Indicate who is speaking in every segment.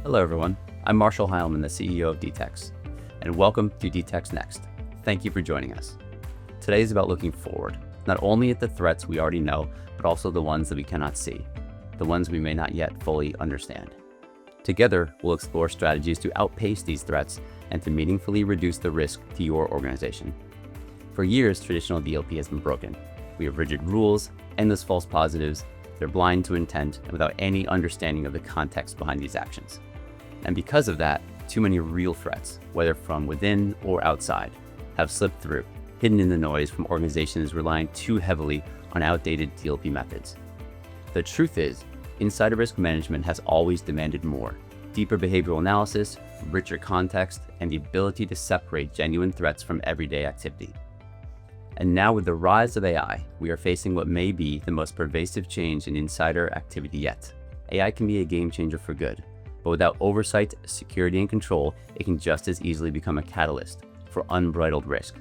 Speaker 1: Hello everyone, I'm Marshall Heilman, the CEO of DTEX, and welcome to DTEX Next. Thank you for joining us. Today is about looking forward, not only at the threats we already know, but also the ones that we cannot see, the ones we may not yet fully understand. Together, we'll explore strategies to outpace these threats and to meaningfully reduce the risk to your organization. For years, traditional DLP has been broken. We have rigid rules, endless false positives, they're blind to intent, and without any understanding of the context behind these actions. And because of that, too many real threats, whether from within or outside, have slipped through, hidden in the noise from organizations relying too heavily on outdated DLP methods. The truth is, insider risk management has always demanded more: deeper behavioral analysis, richer context, and the ability to separate genuine threats from everyday activity. And now with the rise of AI, we are facing what may be the most pervasive change in insider activity yet. AI can be a game changer for good, but without oversight, security, and control, it can just as easily become a catalyst for unbridled risk.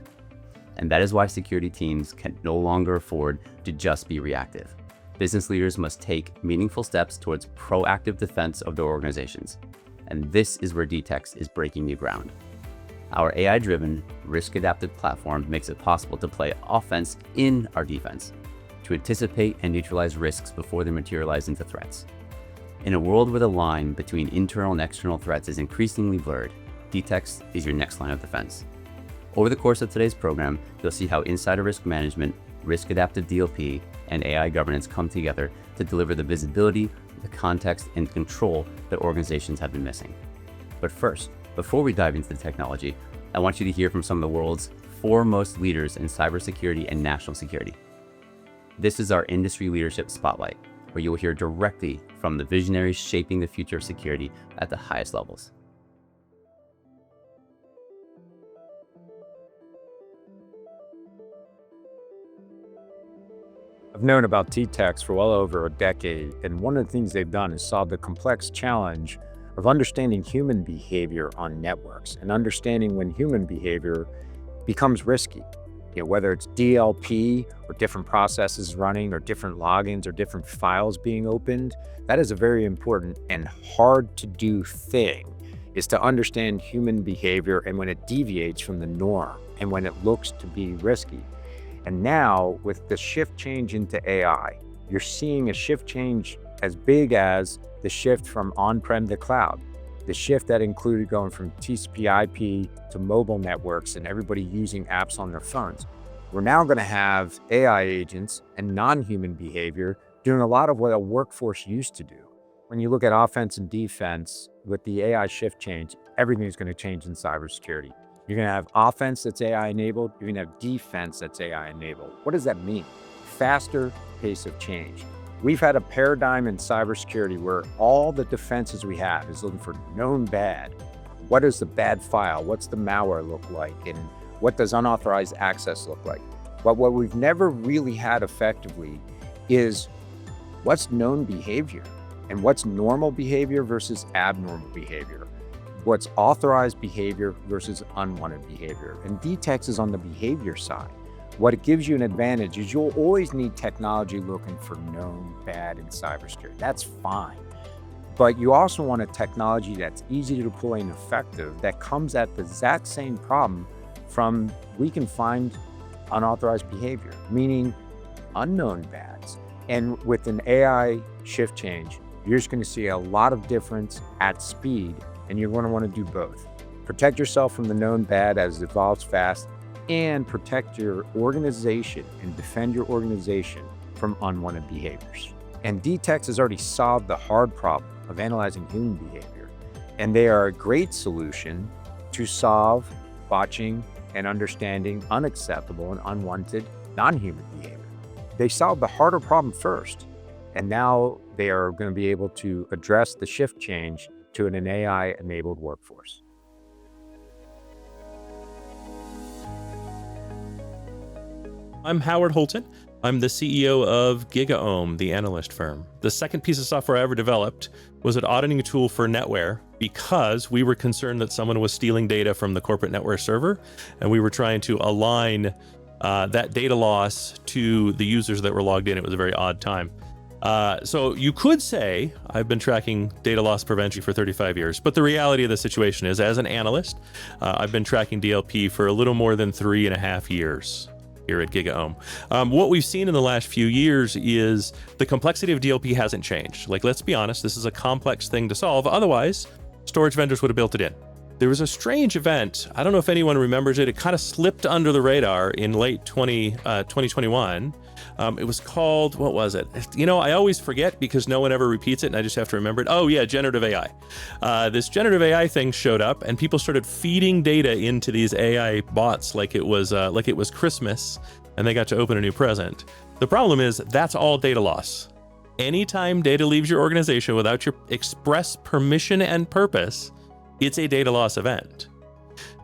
Speaker 1: And that is why security teams can no longer afford to just be reactive. Business leaders must take meaningful steps towards proactive defense of their organizations. And this is where DTEX is breaking new ground. Our AI-driven, risk-adapted platform makes it possible to play offense in our defense, to anticipate and neutralize risks before they materialize into threats. In a world where the line between internal and external threats is increasingly blurred, DTEX is your next line of defense. Over the course of today's program, you'll see how insider risk management, risk-adaptive DLP, and AI governance come together to deliver the visibility, the context, and control that organizations have been missing. But first, before we dive into the technology, I want you to hear from some of the world's foremost leaders in cybersecurity and national security. This is our industry leadership spotlight, where you will hear directly from the visionaries shaping the future of security at the highest levels.
Speaker 2: I've known about DTEX for well over a decade, and one of the things they've done is solve the complex challenge of understanding human behavior on networks and understanding when human behavior becomes risky. Whether it's DLP or different processes running or different logins or different files being opened, that is a very important and hard to do thing, is to understand human behavior and when it deviates from the norm and when it looks to be risky. And now with the shift change into AI, you're seeing a shift change as big as the shift from on-prem to cloud, the shift that included going from TCP/IP to mobile networks and everybody using apps on their phones. We're now going to have AI agents and non-human behavior doing a lot of what a workforce used to do. When you look at offense and defense, with the AI shift change, everything's going to change in cybersecurity. You're going to have offense that's AI enabled. You're going to have defense that's AI enabled. What does that mean? Faster pace of change. We've had a paradigm in cybersecurity where all the defenses we have is looking for known bad. What is the bad file? What's the malware look like? And what does unauthorized access look like? But what we've never really had effectively is what's known behavior and what's normal behavior versus abnormal behavior. What's authorized behavior versus unwanted behavior. And DTEX is on the behavior side. What it gives you an advantage is you'll always need technology looking for known bad in cybersecurity. That's fine. But you also want a technology that's easy to deploy and effective that comes at the exact same problem from we can find unauthorized behavior, meaning unknown bads. And with an AI shift change, you're just going to see a lot of difference at speed, and you're going to want to do both. Protect yourself from the known bad as it evolves fast, and protect your organization and defend your organization from unwanted behaviors. And DTEX has already solved the hard problem of analyzing human behavior, and they are a great solution to solve watching and understanding unacceptable and unwanted non-human behavior. They solved the harder problem first, and now they are going to be able to address the shift change to an AI-enabled workforce.
Speaker 3: I'm Howard Holton. I'm the CEO of GigaOM, the analyst firm. The second piece of software I ever developed was an auditing tool for NetWare because we were concerned that someone was stealing data from the corporate NetWare server, and we were trying to align that data loss to the users that were logged in. It was a very odd time. So you could say I've been tracking data loss prevention for 35 years, but the reality of the situation is, as an analyst, I've been tracking DLP for a little more than 3.5 years here at GigaOM. What we've seen in the last few years is the complexity of DLP hasn't changed. Like, let's be honest, this is a complex thing to solve. Otherwise, storage vendors would have built it in. There was a strange event. I don't know if anyone remembers it. It kind of slipped under the radar in late 2021. It was called, what was it? You know, I always forget because no one ever repeats it and I just have to remember it. Oh yeah, generative AI. This generative AI thing showed up and people started feeding data into these AI bots like it was Christmas and they got to open a new present. The problem is that's all data loss. Anytime data leaves your organization without your express permission and purpose, it's a data loss event.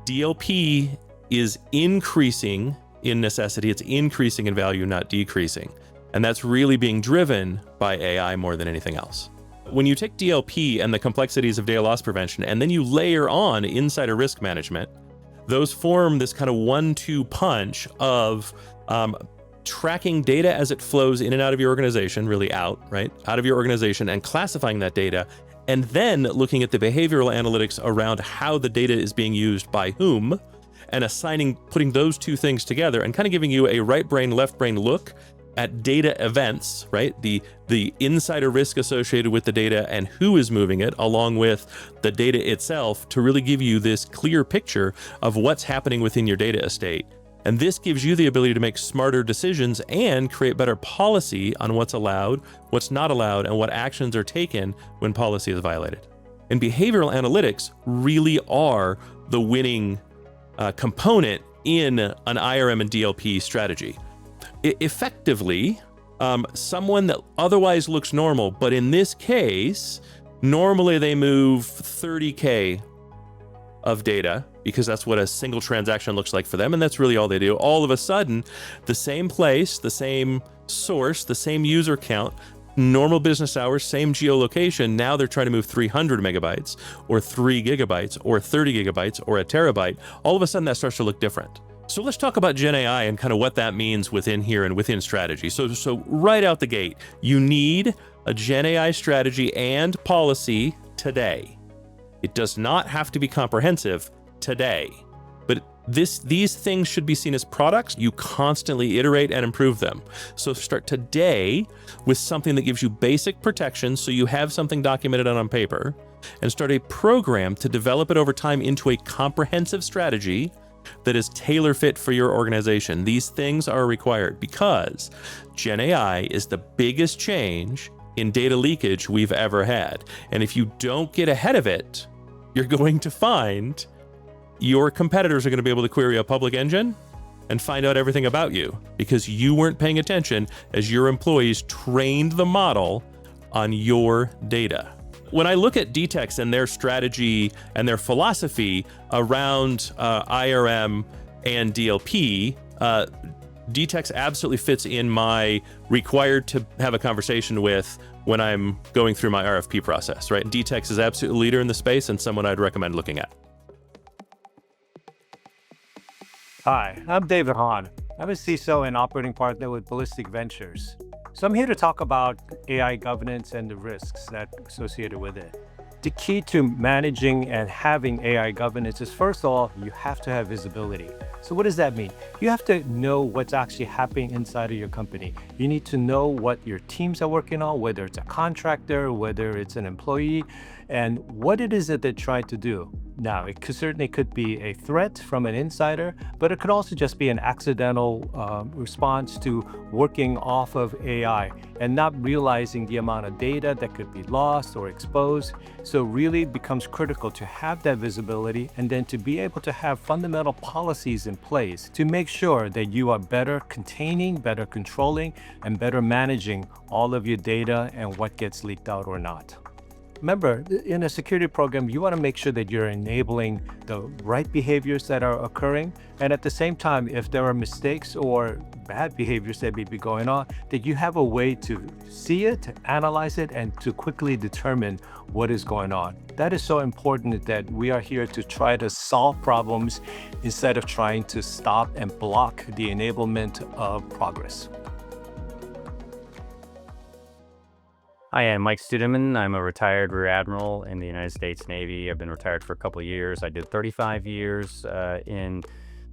Speaker 3: DLP is increasing in necessity, it's increasing in value, not decreasing. And that's really being driven by AI more than anything else. When you take DLP and the complexities of data loss prevention, and then you layer on insider risk management, those form this kind of 1-2 punch of tracking data as it flows in and out of your organization, really out of your organization, and classifying that data, and then looking at the behavioral analytics around how the data is being used by whom, and putting those two things together and kind of giving you a right brain, left brain look at data events, right? The insider risk associated with the data and who is moving it, along with the data itself, to really give you this clear picture of what's happening within your data estate. And this gives you the ability to make smarter decisions and create better policy on what's allowed, what's not allowed, and what actions are taken when policy is violated. And behavioral analytics really are the winning component in an IRM and DLP strategy. Effectively, someone that otherwise looks normal, but in this case, normally they move 30K of data because that's what a single transaction looks like for them, and that's really all they do. All of a sudden, the same place, the same source, the same user count, normal business hours, same geolocation, now they're trying to move 300 megabytes or 3 gigabytes or 30 gigabytes or a terabyte. All of a sudden that starts to look different. So let's talk about Gen AI and kind of what that means within here and within strategy. So right out the gate, you need a Gen AI strategy and policy today. It does not have to be comprehensive today, but these things should be seen as products. You constantly iterate and improve them. So start today with something that gives you basic protection so you have something documented on paper, and start a program to develop it over time into a comprehensive strategy that is tailor fit for your organization. These things are required because Gen AI is the biggest change in data leakage we've ever had. And if you don't get ahead of it, you're going to find your competitors are going to be able to query a public engine and find out everything about you because you weren't paying attention as your employees trained the model on your data. When I look at DTEX and their strategy and their philosophy around IRM and DLP, DTEX absolutely fits in my required to have a conversation with when I'm going through my RFP process, right? DTEX is absolutely a leader in the space and someone I'd recommend looking at.
Speaker 4: Hi, I'm David Hahn. I'm a CISO and operating partner with Ballistic Ventures. So I'm here to talk about AI governance and the risks that are associated with it. The key to managing and having AI governance is, first of all, you have to have visibility. So what does that mean? You have to know what's actually happening inside of your company. You need to know what your teams are working on, whether it's a contractor, whether it's an employee, and what it is that they're trying to do. Now, it certainly could be a threat from an insider, but it could also just be an accidental response to working off of AI and not realizing the amount of data that could be lost or exposed. So it really becomes critical to have that visibility and then to be able to have fundamental policies in place to make sure that you are better containing, better controlling, and better managing all of your data and what gets leaked out or not. Remember, in a security program, you want to make sure that you're enabling the right behaviors that are occurring. And at the same time, if there are mistakes or bad behaviors that may be going on, that you have a way to see it, to analyze it, and to quickly determine what is going on. That is so important that we are here to try to solve problems instead of trying to stop and block the enablement of progress.
Speaker 5: Hi, I'm Mike Studeman. I'm a retired Rear Admiral in the United States Navy. I've been retired for a couple of years. I did 35 years in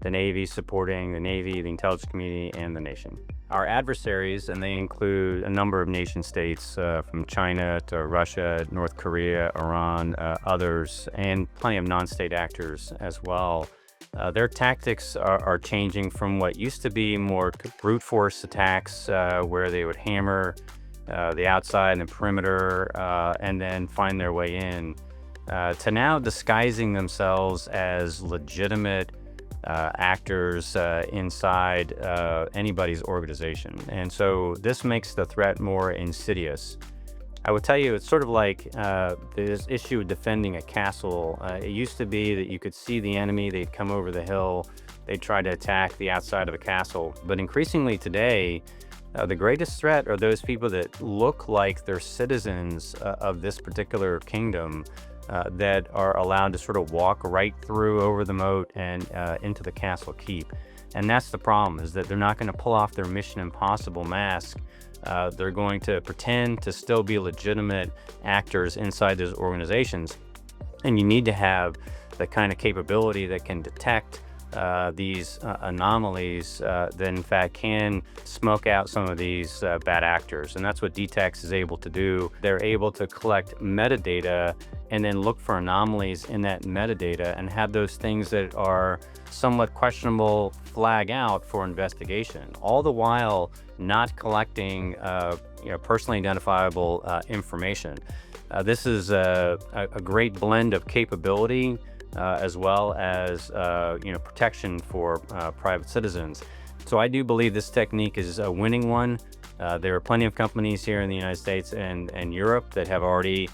Speaker 5: the Navy, supporting the Navy, the intelligence community, and the nation. Our adversaries, and they include a number of nation states from China to Russia, North Korea, Iran, others, and plenty of non-state actors as well. Their tactics are changing from what used to be more brute force attacks, where they would hammer the outside and the perimeter, and then find their way in, to now disguising themselves as legitimate actors inside anybody's organization. And so this makes the threat more insidious. I would tell you, it's sort of like this issue of defending a castle. It used to be that you could see the enemy, they'd come over the hill, they'd try to attack the outside of a castle. But increasingly today, the greatest threat are those people that look like they're citizens of this particular kingdom, that are allowed to sort of walk right through over the moat and into the castle keep. And that's the problem, is that they're not going to pull off their Mission Impossible mask. They're going to pretend to still be legitimate actors inside those organizations. And you need to have the kind of capability that can detect these anomalies that in fact can smoke out some of these bad actors. And that's what DTEX is able to do. They're able to collect metadata and then look for anomalies in that metadata and have those things that are somewhat questionable flag out for investigation, all the while not collecting personally identifiable information. This is a great blend of capability as well as protection for private citizens. So I do believe this technique is a winning one. There are plenty of companies here in the United States and Europe that have already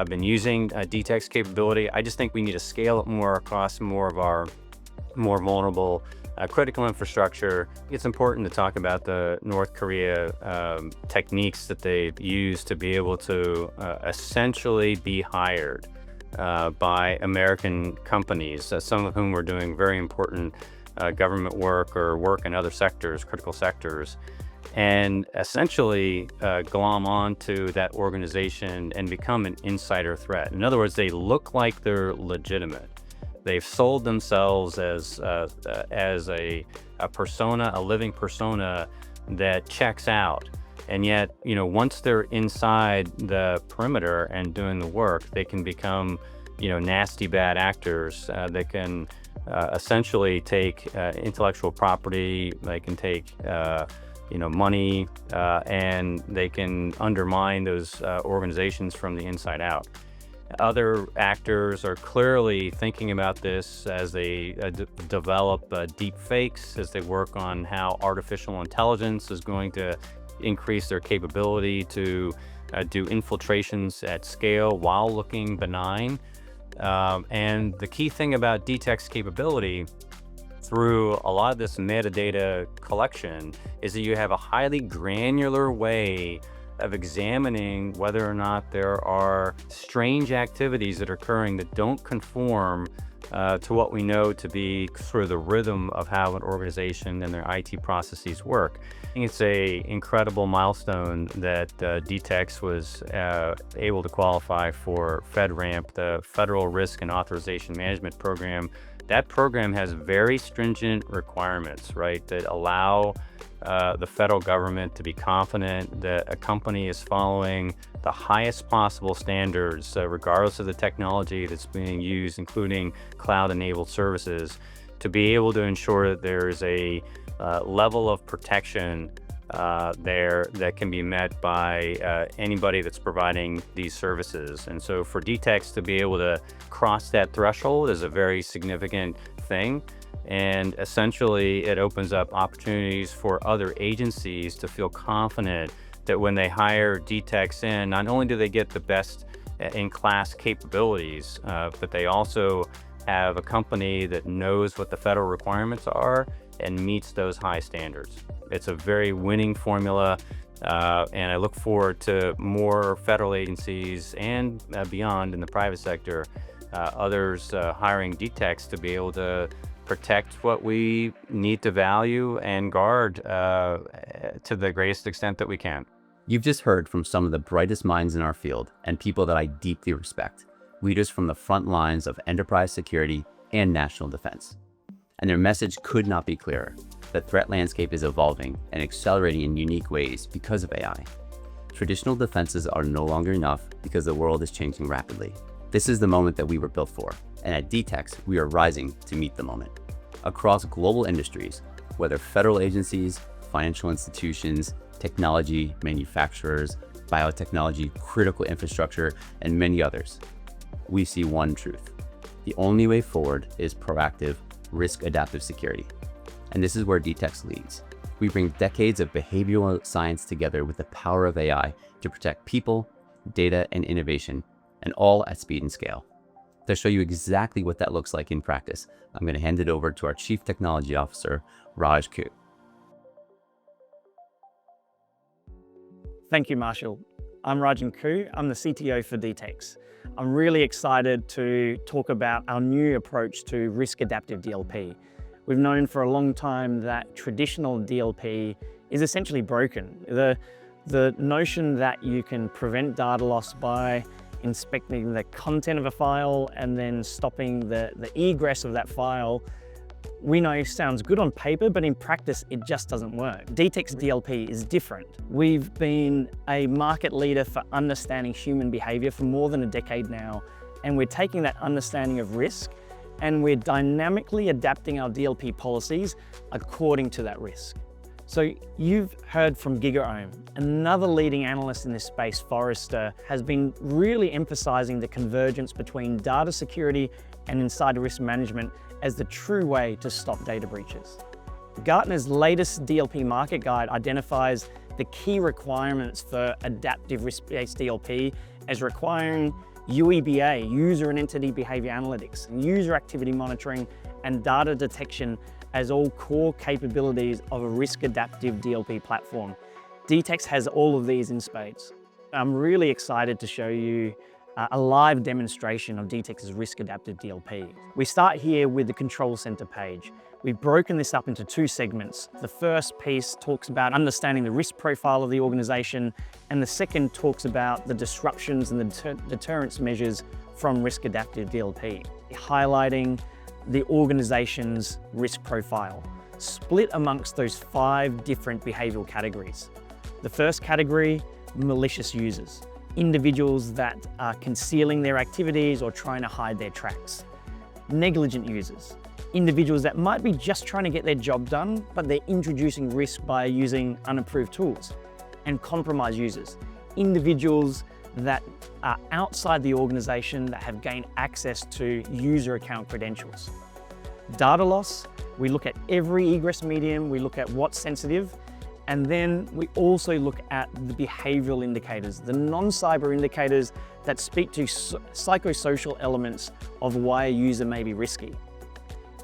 Speaker 5: been using DTEX capability. I just think we need to scale it more across more of our more vulnerable critical infrastructure. It's important to talk about the North Korea techniques that they've used to be able to essentially be hired by American companies, some of whom are doing very important government work or work in other sectors, critical sectors, and essentially glom onto that organization and become an insider threat. In other words, they look like they're legitimate. They've sold themselves as a persona, a living persona that checks out. And yet, once they're inside the perimeter and doing the work, they can become, nasty bad actors. They can essentially take intellectual property. They can take, money, and they can undermine those organizations from the inside out. Other actors are clearly thinking about this as they develop deep fakes, as they work on how artificial intelligence is going to increase their capability to do infiltrations at scale while looking benign. And the key thing about DTEX capability through a lot of this metadata collection is that you have a highly granular way of examining whether or not there are strange activities that are occurring that don't conform to what we know to be sort of the rhythm of how an organization and their IT processes work. I think it's an incredible milestone that DTEX was able to qualify for FedRAMP, the Federal Risk and Authorization Management Program. That program has very stringent requirements, right, that allow the federal government to be confident that a company is following the highest possible standards, regardless of the technology that's being used, including cloud-enabled services, to be able to ensure that there is a level of protection there that can be met by anybody that's providing these services. And so for DTEX to be able to cross that threshold is a very significant thing. And essentially, it opens up opportunities for other agencies to feel confident that when they hire DTEX in, not only do they get the best in-class capabilities, but they also have a company that knows what the federal requirements are and meets those high standards. It's a very winning formula, and I look forward to more federal agencies and beyond in the private sector, others hiring DTEX to be able to protect what we need to value and guard to the greatest extent that we can.
Speaker 1: You've just heard from some of the brightest minds in our field and people that I deeply respect, leaders from the front lines of enterprise security and national defense. And their message could not be clearer. The threat landscape is evolving and accelerating in unique ways because of AI. Traditional defenses are no longer enough because the world is changing rapidly. This is the moment that we were built for, and at DTEX, we are rising to meet the moment. Across global industries, whether federal agencies, financial institutions, technology, manufacturers, biotechnology, critical infrastructure, and many others, we see one truth. The only way forward is proactive, risk-adaptive security. And this is where DTEX leads. We bring decades of behavioral science together with the power of AI to protect people, data, and innovation, and all at speed and scale. To show you exactly what that looks like in practice, I'm going to hand it over to our Chief Technology Officer, Raj Ku.
Speaker 6: Thank you, Marshall. I'm Rajan Ku. I'm the CTO for DTEX. I'm really excited to talk about our new approach to risk-adaptive DLP. We've known for a long time that traditional DLP is essentially broken. The notion that you can prevent data loss by inspecting the content of a file and then stopping the egress of that file, we know sounds good on paper, but in practice, it just doesn't work. DTEX DLP is different. We've been a market leader for understanding human behavior for more than a decade now, and we're taking that understanding of risk and we're dynamically adapting our DLP policies according to that risk. So you've heard from GigaOM. Another leading analyst in this space, Forrester, has been really emphasizing the convergence between data security and insider risk management as the true way to stop data breaches. Gartner's latest DLP market guide identifies the key requirements for adaptive risk-based DLP as requiring UEBA, user and entity behavior analytics, user activity monitoring, and data detection as all core capabilities of a risk-adaptive DLP platform. DTEX has all of these in spades. I'm really excited to show you a live demonstration of DTEX's risk-adaptive DLP. We start here with the control center page. We've broken this up into two segments. The first piece talks about understanding the risk profile of the organization, and the second talks about the disruptions and the deterrence measures from risk-adaptive DLP, highlighting the organization's risk profile, split amongst those 5 different behavioral categories. The first category, malicious users, individuals that are concealing their activities or trying to hide their tracks. Negligent users, individuals that might be just trying to get their job done, but they're introducing risk by using unapproved tools. And compromised users, individuals that are outside the organization that have gained access to user account credentials. Data loss, we look at every egress medium, we look at what's sensitive, and then we also look at the behavioral indicators, the non-cyber indicators that speak to psychosocial elements of why a user may be risky.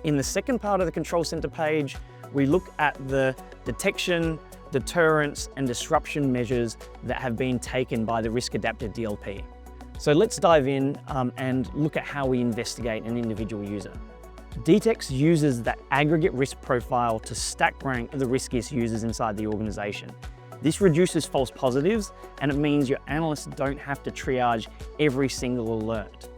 Speaker 6: In the second part of the control center page, we look at the detection, deterrence, and disruption measures that have been taken by the risk-adaptive DLP. So let's dive in and look at how we investigate an individual user. DTEX uses that aggregate risk profile to stack rank the riskiest users inside the organization. This reduces false positives, and it means your analysts don't have to triage every single alert.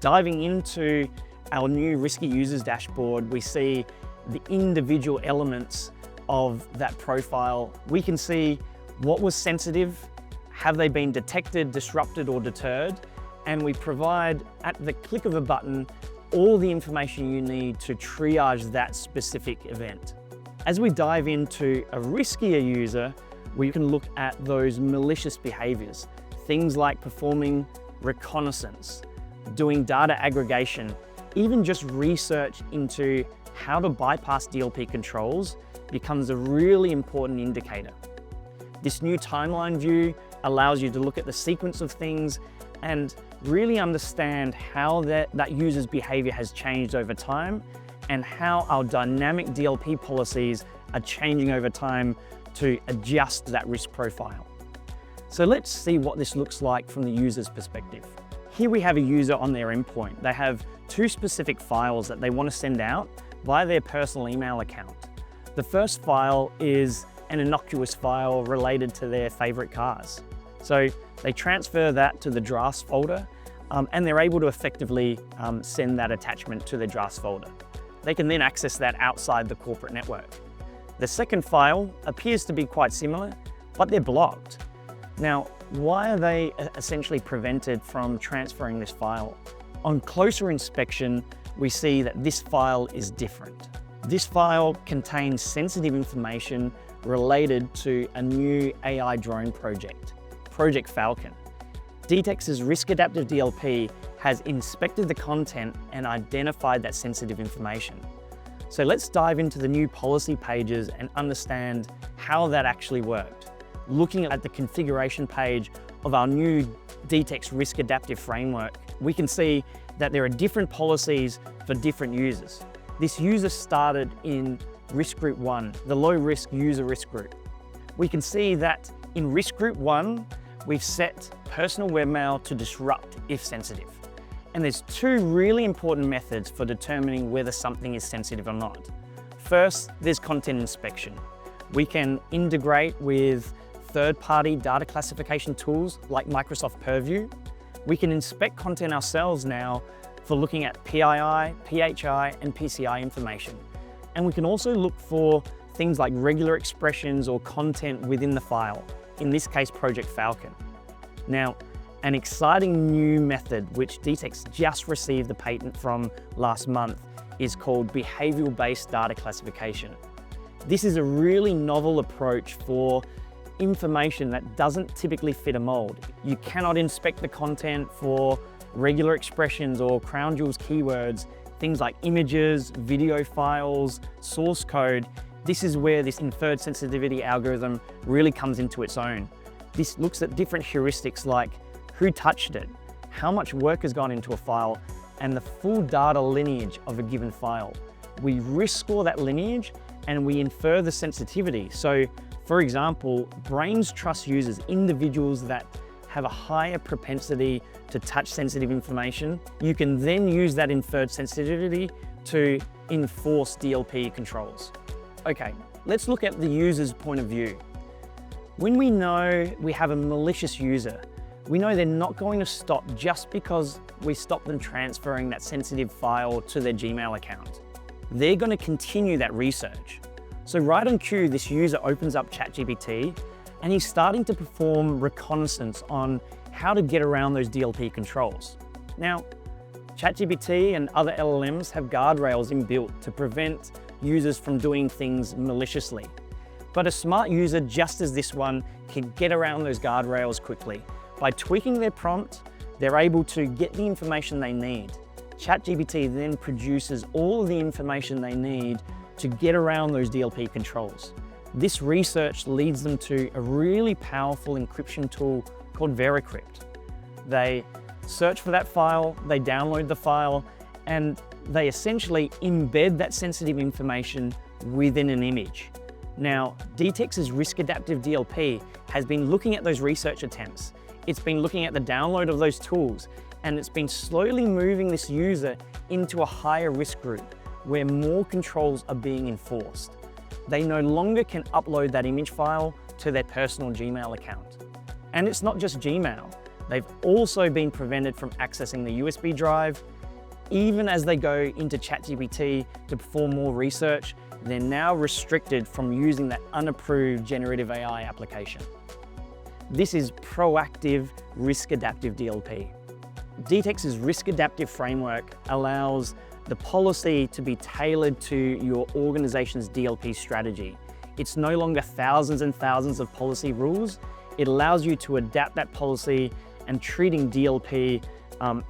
Speaker 6: Diving into our new risky users dashboard, we see the individual elements of that profile. We can see what was sensitive, have they been detected, disrupted, or deterred, and we provide, at the click of a button, all the information you need to triage that specific event. As we dive into a riskier user, we can look at those malicious behaviors, things like performing reconnaissance, doing data aggregation, even just research into how to bypass DLP controls becomes a really important indicator. This new timeline view allows you to look at the sequence of things and really understand how that user's behavior has changed over time and how our dynamic DLP policies are changing over time to adjust that risk profile. So let's see what this looks like from the user's perspective. Here we have a user on their endpoint. They have 2 specific files that they want to send out via their personal email account. The first file is an innocuous file related to their favorite cars. So they transfer that to the drafts folder, and they're able to effectively send that attachment to the drafts folder. They can then access that outside the corporate network. The second file appears to be quite similar, but they're blocked. Now, why are they essentially prevented from transferring this file? On closer inspection, we see that this file is different. This file contains sensitive information related to a new AI drone project, Project Falcon. DTEX's Risk Adaptive DLP has inspected the content and identified that sensitive information. So let's dive into the new policy pages and understand how that actually worked. Looking at the configuration page of our new DTEX Risk Adaptive Framework, we can see that there are different policies for different users. This user started in Risk Group 1, the low risk user risk group. We can see that in Risk Group 1, we've set personal webmail to disrupt if sensitive. And there's two really important methods for determining whether something is sensitive or not. First, there's content inspection. We can integrate with third-party data classification tools like Microsoft Purview. We can inspect content ourselves now for looking at PII, PHI, and PCI information. And we can also look for things like regular expressions or content within the file, in this case, Project Falcon. Now, an exciting new method which DTEX just received the patent from last month is called behavioral-based data classification. This is a really novel approach for information that doesn't typically fit a mold. You cannot inspect the content for regular expressions or crown jewels keywords, things like images, video files, source code. This is where this inferred sensitivity algorithm really comes into its own. This looks at different heuristics like who touched it, how much work has gone into a file, and the full data lineage of a given file. We risk score that lineage and we infer the sensitivity. So, for example, brains trust users, individuals that have a higher propensity to touch sensitive information. You can then use that inferred sensitivity to enforce DLP controls. Okay, let's look at the user's point of view. When we know we have a malicious user, we know they're not going to stop just because we stop them transferring that sensitive file to their Gmail account. They're going to continue that research. So right on cue, this user opens up ChatGPT and he's starting to perform reconnaissance on how to get around those DLP controls. Now, ChatGPT and other LLMs have guardrails inbuilt to prevent users from doing things maliciously. But a smart user, just as this one, can get around those guardrails quickly. By tweaking their prompt, they're able to get the information they need. ChatGPT then produces all of the information they need to get around those DLP controls. This research leads them to a really powerful encryption tool called Vericrypt. They search for that file, they download the file, and they essentially embed that sensitive information within an image. Now, DTEX's Risk Adaptive DLP has been looking at those research attempts. It's been looking at the download of those tools, and it's been slowly moving this user into a higher risk group where more controls are being enforced. They no longer can upload that image file to their personal Gmail account. And it's not just Gmail. They've also been prevented from accessing the USB drive. Even as they go into ChatGPT to perform more research, they're now restricted from using that unapproved generative AI application. This is proactive risk adaptive DLP. DTEX's risk adaptive framework allows the policy to be tailored to your organization's DLP strategy. It's no longer thousands and thousands of policy rules. It allows you to adapt that policy and treating DLP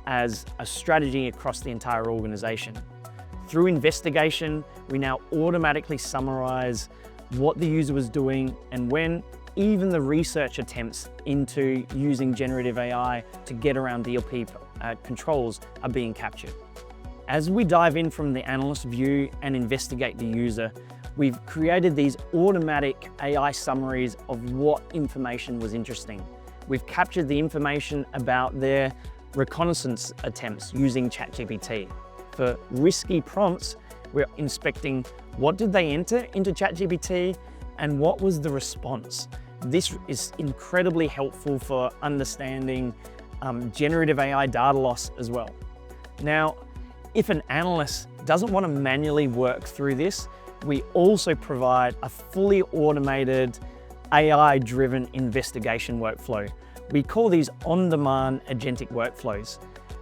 Speaker 6: as a strategy across the entire organization. Through investigation, we now automatically summarize what the user was doing and when. Even the research attempts into using generative AI to get around DLP controls are being captured. As we dive in from the analyst view and investigate the user, we've created these automatic AI summaries of what information was interesting. We've captured the information about their reconnaissance attempts using ChatGPT. For risky prompts, we're inspecting what did they enter into ChatGPT and what was the response? This is incredibly helpful for understanding generative AI data loss as well. Now, if an analyst doesn't want to manually work through this, we also provide a fully automated AI-driven investigation workflow. We call these on-demand agentic workflows.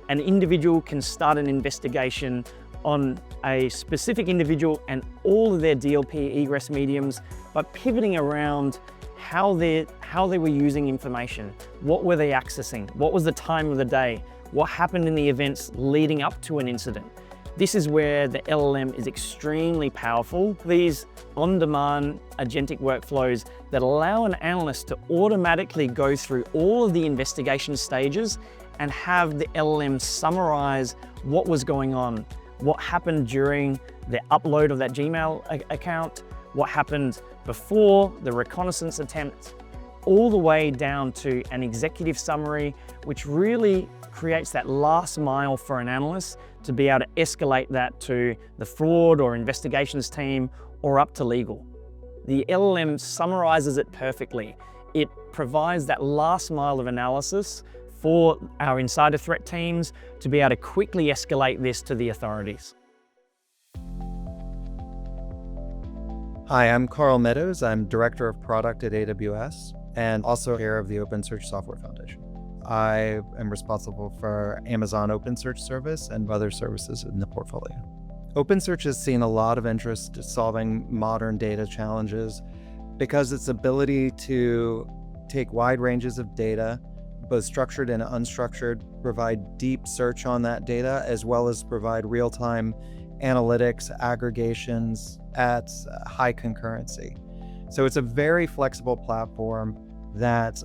Speaker 6: An individual can start an investigation on a specific individual and all of their DLP egress mediums, but pivoting around how they were using information. What were they accessing? What was the time of the day? What happened in the events leading up to an incident? This is where the LLM is extremely powerful. These on-demand agentic workflows that allow an analyst to automatically go through all of the investigation stages and have the LLM summarize what was going on, what happened during the upload of that Gmail account, what happened before the reconnaissance attempt, all the way down to an executive summary, which really creates that last mile for an analyst to be able to escalate that to the fraud or investigations team or up to legal. The LLM summarizes it perfectly. It provides that last mile of analysis for our insider threat teams to be able to quickly escalate this to the authorities.
Speaker 7: Hi, I'm Carl Meadows. I'm Director of Product at AWS and also chair of the Open Search Software Foundation. I am responsible for Amazon Open Search Service and other services in the portfolio. OpenSearch has seen a lot of interest solving modern data challenges because its ability to take wide ranges of data, both structured and unstructured, provide deep search on that data, as well as provide real-time analytics, aggregations at high concurrency. So it's a very flexible platform that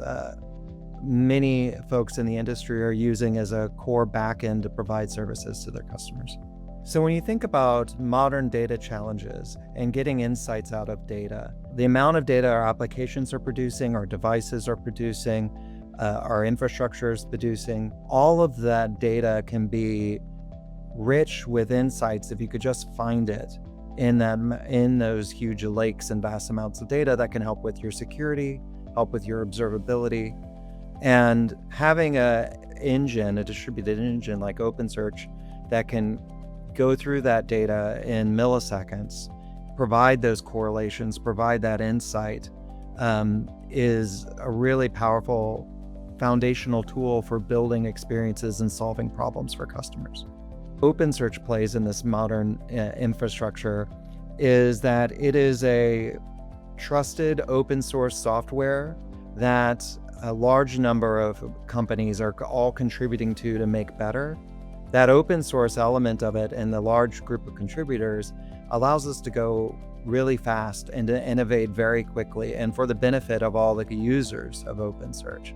Speaker 7: many folks in the industry are using as a core backend to provide services to their customers. So when you think about modern data challenges and getting insights out of data, the amount of data our applications are producing, our devices are producing, our infrastructure is producing, all of that data can be rich with insights if you could just find it in those huge lakes and vast amounts of data that can help with your security, help with your observability. And having a distributed engine like OpenSearch that can go through that data in milliseconds, provide those correlations, provide that insight, is a really powerful foundational tool for building experiences and solving problems for customers. OpenSearch plays in this modern infrastructure is that it is a trusted open source software that a large number of companies are all contributing to make better. That open source element of it and the large group of contributors allows us to go really fast and to innovate very quickly and for the benefit of all the users of OpenSearch.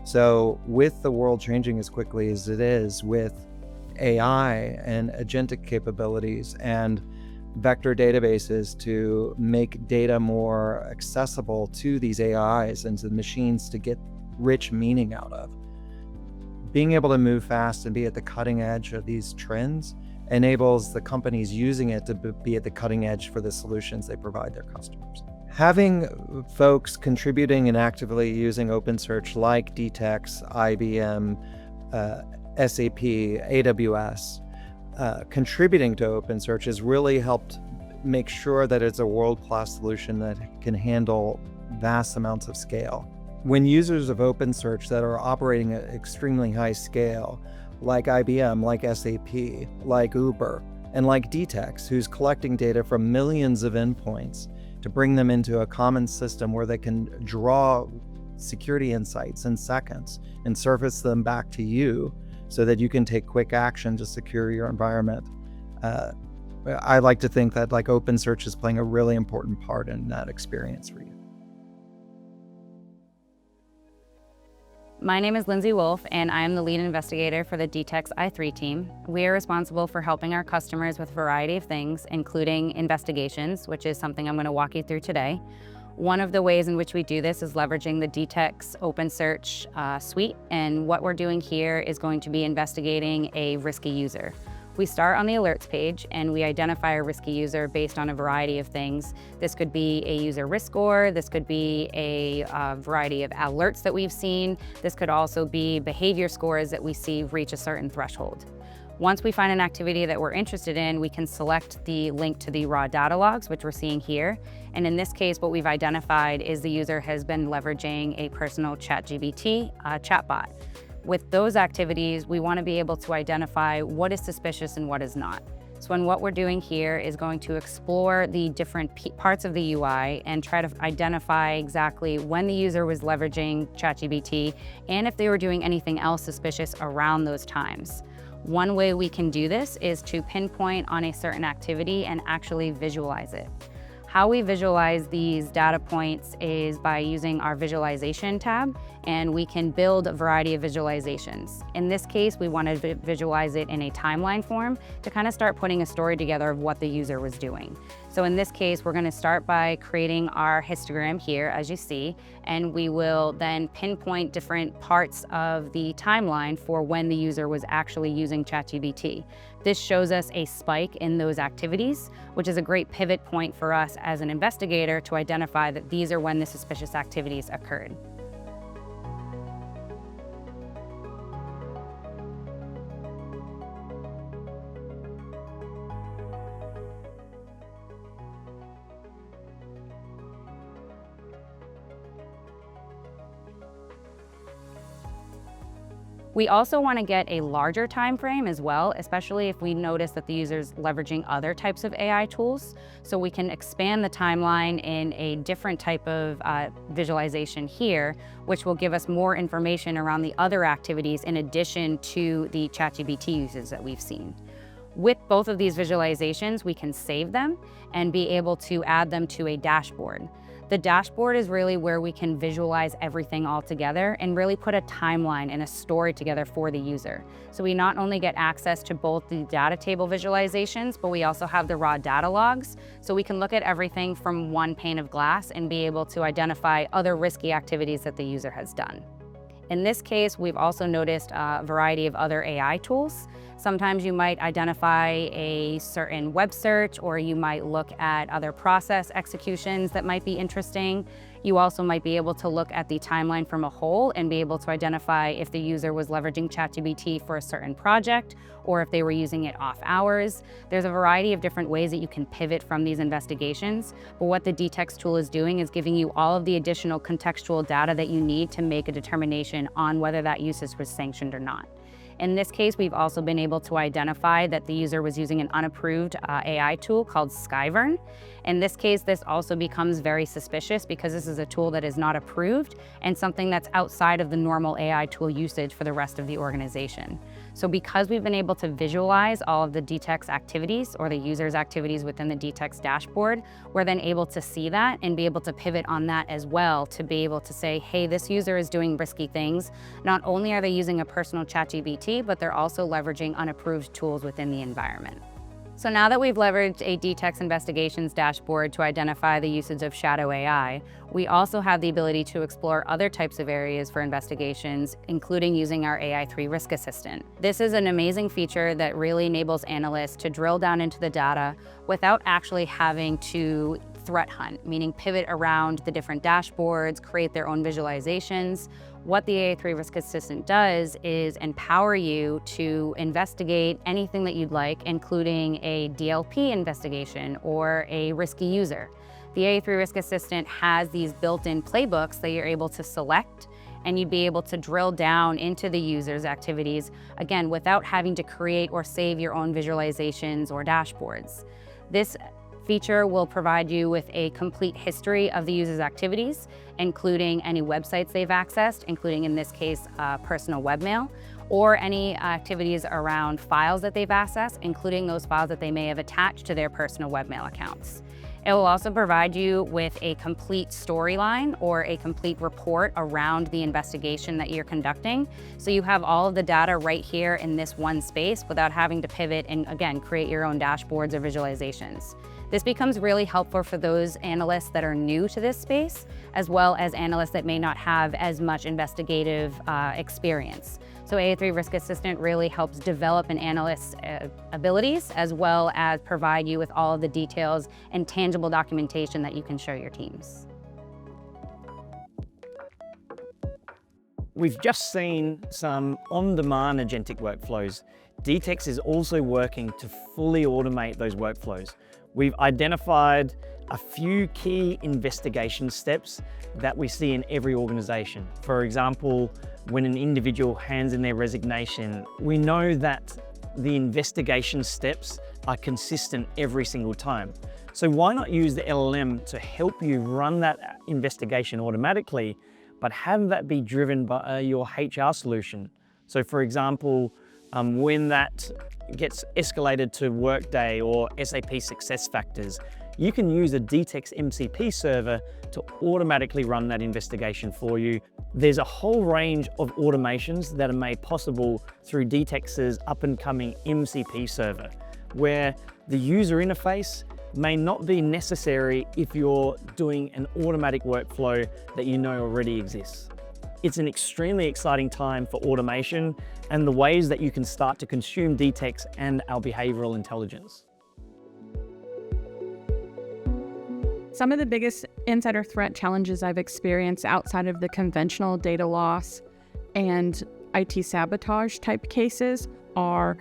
Speaker 7: So with the world changing as quickly as it is with AI and agentic capabilities and vector databases to make data more accessible to these AIs and to the machines to get rich meaning out of, being able to move fast and be at the cutting edge of these trends enables the companies using it to be at the cutting edge for the solutions they provide their customers. Having folks contributing and actively using OpenSearch like DTEX, IBM, SAP, AWS, contributing to OpenSearch has really helped make sure that it's a world-class solution that can handle vast amounts of scale. When users of OpenSearch that are operating at extremely high scale, like IBM, like SAP, like Uber, and like DTEX, who's collecting data from millions of endpoints to bring them into a common system where they can draw security insights in seconds and surface them back to you so that you can take quick action to secure your environment. I like to think that like OpenSearch is playing a really important part in that experience for you.
Speaker 8: My name is Lindsay Wolf, and I am the lead investigator for the DTEX i3 team. We are responsible for helping our customers with a variety of things, including investigations, which is something I'm going to walk you through today. One of the ways in which we do this is leveraging the DTEX OpenSearch suite, and what we're doing here is going to be investigating a risky user. We start on the alerts page and we identify a risky user based on a variety of things. This could be a user risk score, this could be a variety of alerts that we've seen, this could also be behavior scores that we see reach a certain threshold. Once we find an activity that we're interested in, we can select the link to the raw data logs, which we're seeing here. And in this case, what we've identified is the user has been leveraging a personal ChatGPT chatbot. With those activities, we want to be able to identify what is suspicious and what is not. So what we're doing here is going to explore the different parts of the UI and try to identify exactly when the user was leveraging ChatGPT and if they were doing anything else suspicious around those times. One way we can do this is to pinpoint on a certain activity and actually visualize it. How we visualize these data points is by using our visualization tab, and we can build a variety of visualizations. In this case, we want to visualize it in a timeline form to kind of start putting a story together of what the user was doing. So in this case, we're going to start by creating our histogram here, as you see, and we will then pinpoint different parts of the timeline for when the user was actually using ChatGPT. This shows us a spike in those activities, which is a great pivot point for us as an investigator to identify that these are when the suspicious activities occurred. We also want to get a larger time frame as well, especially if we notice that the user's leveraging other types of AI tools. So we can expand the timeline in a different type of visualization here, which will give us more information around the other activities in addition to the ChatGPT uses that we've seen. With both of these visualizations, we can save them and be able to add them to a dashboard. The dashboard is really where we can visualize everything all together and really put a timeline and a story together for the user. So we not only get access to both the data table visualizations, but we also have the raw data logs. So we can look at everything from one pane of glass and be able to identify other risky activities that the user has done. In this case, we've also noticed a variety of other AI tools. Sometimes you might identify a certain web search, or you might look at other process executions that might be interesting. You also might be able to look at the timeline from a whole and be able to identify if the user was leveraging ChatGPT for a certain project or if they were using it off hours. There's a variety of different ways that you can pivot from these investigations, but what the DTEX tool is doing is giving you all of the additional contextual data that you need to make a determination on whether that usage was sanctioned or not. In this case, we've also been able to identify that the user was using an unapproved AI tool called Skyvern. In this case, this also becomes very suspicious because this is a tool that is not approved and something that's outside of the normal AI tool usage for the rest of the organization. So because we've been able to visualize all of the DTEX activities or the user's activities within the DTEX dashboard, we're then able to see that and be able to pivot on that as well to be able to say, hey, this user is doing risky things. Not only are they using a personal ChatGPT, but they're also leveraging unapproved tools within the environment. So now that we've leveraged a DTEX investigations dashboard to identify the usage of shadow AI, we also have the ability to explore other types of areas for investigations, including using our AI3 Risk Assistant. This is an amazing feature that really enables analysts to drill down into the data without actually having to threat hunt, meaning pivot around the different dashboards, create their own visualizations. What the AI3 Risk Assistant does is empower you to investigate anything that you'd like, including a DLP investigation or a risky user. The AI3 Risk Assistant has these built-in playbooks that you're able to select, and you'd be able to drill down into the user's activities, again, without having to create or save your own visualizations or dashboards. This feature will provide you with a complete history of the user's activities, including any websites they've accessed, including in this case, personal webmail, or any activities around files that they've accessed, including those files that they may have attached to their personal webmail accounts. It will also provide you with a complete storyline or a complete report around the investigation that you're conducting. So you have all of the data right here in this one space without having to pivot and, again, create your own dashboards or visualizations. This becomes really helpful for those analysts that are new to this space, as well as analysts that may not have as much investigative experience. So AA3 Risk Assistant really helps develop an analyst's abilities, as well as provide you with all of the details and tangible documentation that you can show your teams.
Speaker 6: We've just seen some on-demand agentic workflows. DTEX is also working to fully automate those workflows. We've identified a few key investigation steps that we see in every organization. For example, when an individual hands in their resignation, we know that the investigation steps are consistent every single time. So why not use the LLM to help you run that investigation automatically, but have that be driven by your HR solution? So for example, when that gets escalated to Workday or SAP SuccessFactors, you can use a DTEX MCP server to automatically run that investigation for you. There's a whole range of automations that are made possible through DTEX's up-and-coming MCP server, where the user interface may not be necessary if you're doing an automatic workflow that you know already exists. It's an extremely exciting time for automation and the ways that you can start to consume DTEX and our behavioral intelligence.
Speaker 9: Some of the biggest insider threat challenges I've experienced outside of the conventional data loss and IT sabotage type cases are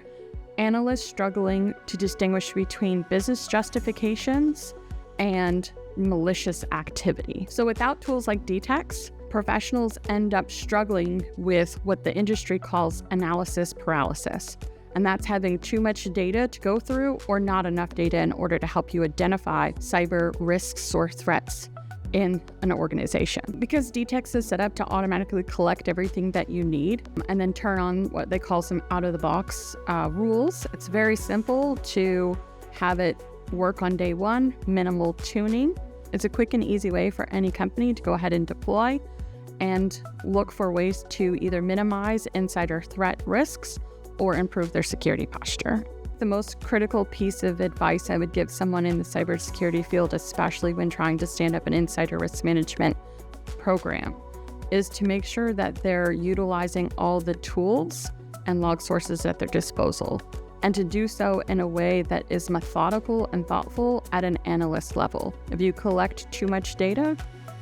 Speaker 9: analysts struggling to distinguish between business justifications and malicious activity. So without tools like DTEX, professionals end up struggling with what the industry calls analysis paralysis. And that's having too much data to go through or not enough data in order to help you identify cyber risks or threats in an organization. Because DTEX is set up to automatically collect everything that you need and then turn on what they call some out-of-the-box rules, it's very simple to have it work on day one, minimal tuning. It's a quick and easy way for any company to go ahead and deploy and look for ways to either minimize insider threat risks or improve their security posture. The most critical piece of advice I would give someone in the cybersecurity field, especially when trying to stand up an insider risk management program, is to make sure that they're utilizing all the tools and log sources at their disposal, and to do so in a way that is methodical and thoughtful at an analyst level. If you collect too much data,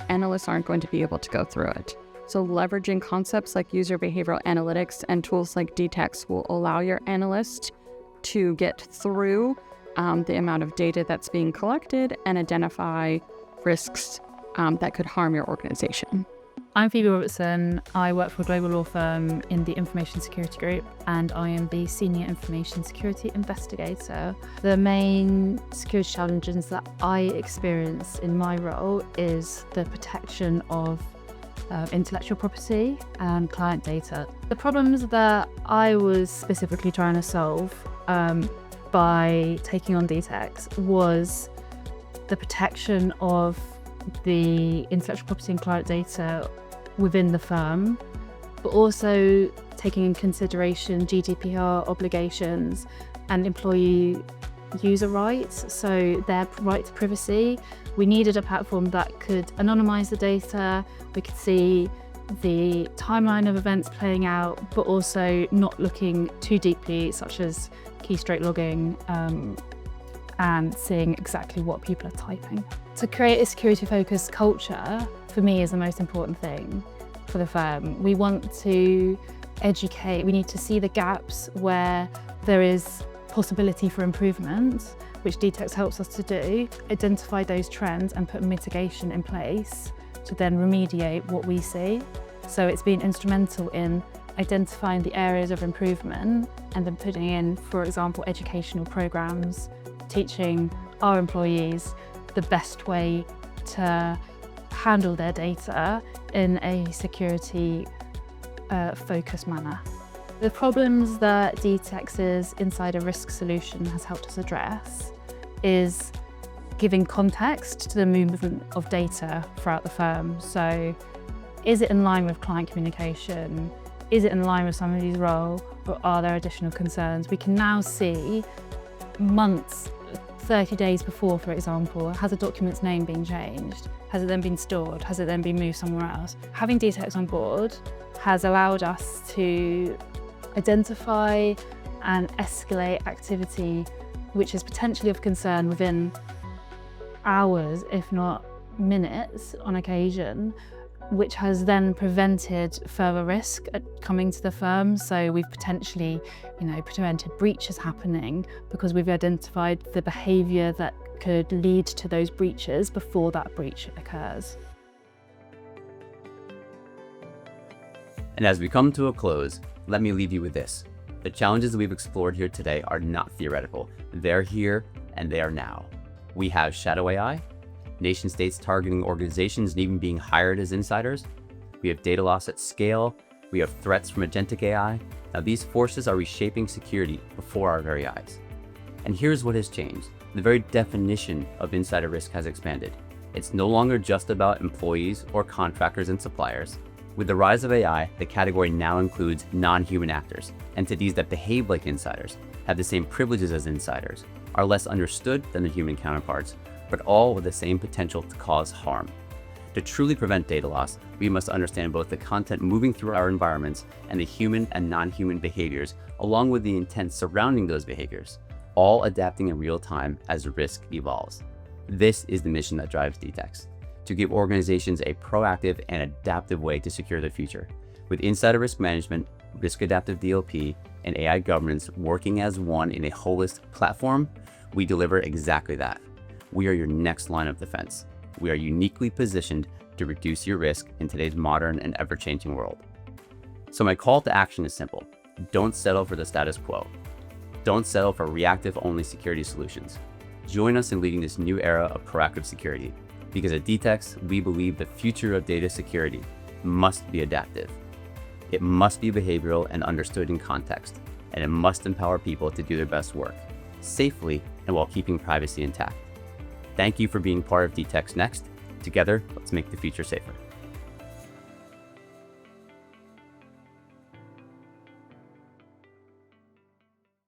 Speaker 9: analysts aren't going to be able to go through it. So leveraging concepts like user behavioral analytics and tools like DTEX will allow your analyst to get through the amount of data that's being collected and identify risks that could harm your organization.
Speaker 10: I'm Phoebe Robertson. I work for a global law firm in the Information Security Group, and I am the Senior Information Security Investigator. The main security challenges that I experience in my role is the protection of intellectual property and client data. The problems that I was specifically trying to solve by taking on DTEX was the protection of the intellectual property and client data within the firm, but also taking in consideration GDPR obligations and employee user rights, so their right to privacy. We needed a platform that could anonymize the data, we could see the timeline of events playing out, but also not looking too deeply, such as keystroke logging and seeing exactly what people are typing. To create a security-focused culture, for me, is the most important thing for the firm. We want to educate, we need to see the gaps where there is possibility for improvement, which DTEX helps us to do, identify those trends and put mitigation in place to then remediate what we see. So it's been instrumental in identifying the areas of improvement and then putting in, for example, educational programs, teaching our employees the best way to handle their data in a security focused manner. The problems that DTEX's Insider Risk solution has helped us address is giving context to the movement of data throughout the firm. So is it in line with client communication? Is it in line with somebody's role, or are there additional concerns? We can now see months, 30 days before, for example, has a document's name been changed? Has it then been stored? Has it then been moved somewhere else? Having DTEX on board has allowed us to identify and escalate activity which is potentially of concern within hours, if not minutes on occasion, which has then prevented further risk coming to the firm. So we've potentially, prevented breaches happening because we've identified the behaviour that could lead to those breaches before that breach occurs.
Speaker 1: And as we come to a close, let me leave you with this. The challenges we've explored here today are not theoretical. They're here and they are now. We have shadow AI, nation states targeting organizations and even being hired as insiders. We have data loss at scale. We have threats from agentic AI. Now these forces are reshaping security before our very eyes. And here's what has changed. The very definition of insider risk has expanded. It's no longer just about employees or contractors and suppliers. With the rise of AI, the category now includes non-human actors, entities that behave like insiders, have the same privileges as insiders, are less understood than their human counterparts, but all with the same potential to cause harm. To truly prevent data loss, we must understand both the content moving through our environments and the human and non-human behaviors, along with the intent surrounding those behaviors, all adapting in real time as risk evolves. This is the mission that drives DTEX, to give organizations a proactive and adaptive way to secure their future. With insider risk management, risk adaptive DLP, and AI governance working as one in a holistic platform, we deliver exactly that. We are your next line of defense. We are uniquely positioned to reduce your risk in today's modern and ever-changing world. So my call to action is simple. Don't settle for the status quo. Don't settle for reactive-only security solutions. Join us in leading this new era of proactive security. Because at DTEX, we believe the future of data security must be adaptive. It must be behavioral and understood in context, and it must empower people to do their best work, safely and while keeping privacy intact. Thank you for being part of DTEX Next. Together, let's make the future safer.